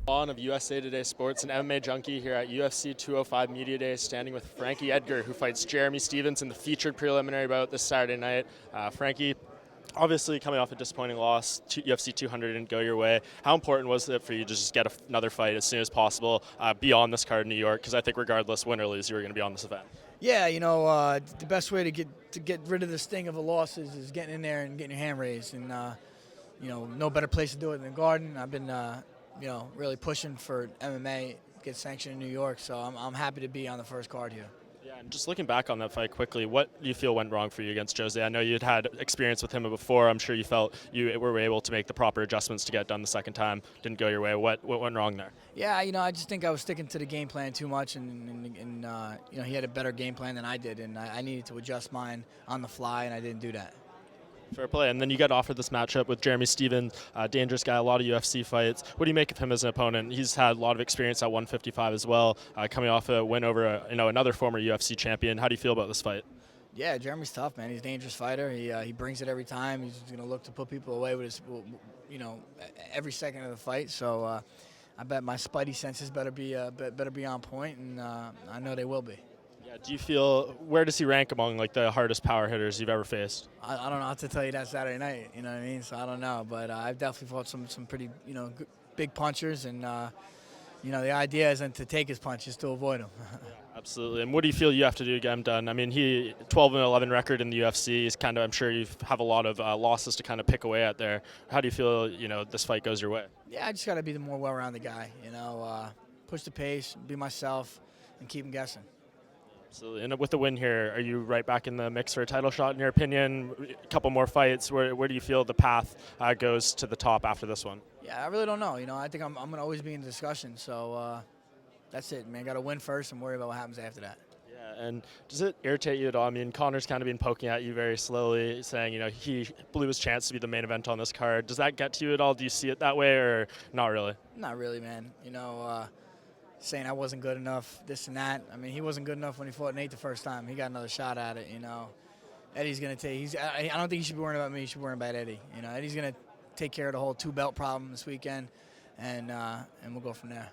On of USA Today Sports and MMA Junkie here at UFC 205 Media Day, standing with Frankie Edgar, who fights Jeremy Stephens in the featured preliminary bout this Saturday night. Frankie, obviously coming off a disappointing loss, UFC 200 didn't go your way. How important was it for you to just get another fight as soon as possible beyond this card in New York? Because I think regardless, win or lose, you were going to be on this event. Yeah, the best way to get rid of the sting of a loss is getting in there and getting your hand raised, and no better place to do it than the Garden. I've been really pushing for MMA get sanctioned in New York, so I'm happy to be on the first card here. Yeah, and just looking back on that fight quickly, what do you feel went wrong for you against Jose? I know you'd had experience with him before. I'm sure you felt you were able to make the proper adjustments to get it done the second time. Didn't go your way. What went wrong there? Yeah, I just think I was sticking to the game plan too much, and he had a better game plan than I did, and I needed to adjust mine on the fly, and I didn't do that. Fair play. And then you got offered this matchup with Jeremy Stephens, dangerous guy, a lot of UFC fights. What do you make of him as an opponent? He's had a lot of experience at 155 as well, coming off a win over another former UFC champion. How do you feel about this fight? Yeah, Jeremy's tough, man. He's a dangerous fighter. He brings it every time. He's going to look to put people away with his, every second of the fight. So I bet my spidey senses better be on point, and I know they will be. Do you feel, where does he rank among the hardest power hitters you've ever faced? I don't know how to tell you that Saturday night. You know what I mean? So I don't know, but I've definitely fought some pretty big punchers, and the idea isn't to take his punches, to avoid them. Absolutely. And what do you feel you have to do to get him done? I mean, he 12-11 record in the UFC. He's I'm sure you have a lot of losses to kind of pick away at there. How do you feel this fight goes your way? Yeah, I just got to be the more well-rounded guy. Push the pace, be myself, and keep him guessing. Absolutely. And with the win here, are you right back in the mix for a title shot in your opinion? A couple more fights. Where do you feel the path goes to the top after this one? Yeah, I really don't know. I think I'm going to always be in the discussion. So that's it, man. Got to win first and worry about what happens after that. Yeah, and does it irritate you at all? I mean, Conor's kind of been poking at you very slowly, saying, he blew his chance to be the main event on this card. Does that get to you at all? Do you see it that way or not really? Not really, man. Saying I wasn't good enough, this and that. I mean, he wasn't good enough when he fought Nate the first time. He got another shot at it, Eddie's going to take – I don't think he should be worrying about me. He should be worrying about Eddie. Eddie's going to take care of the whole two-belt problem this weekend, and we'll go from there.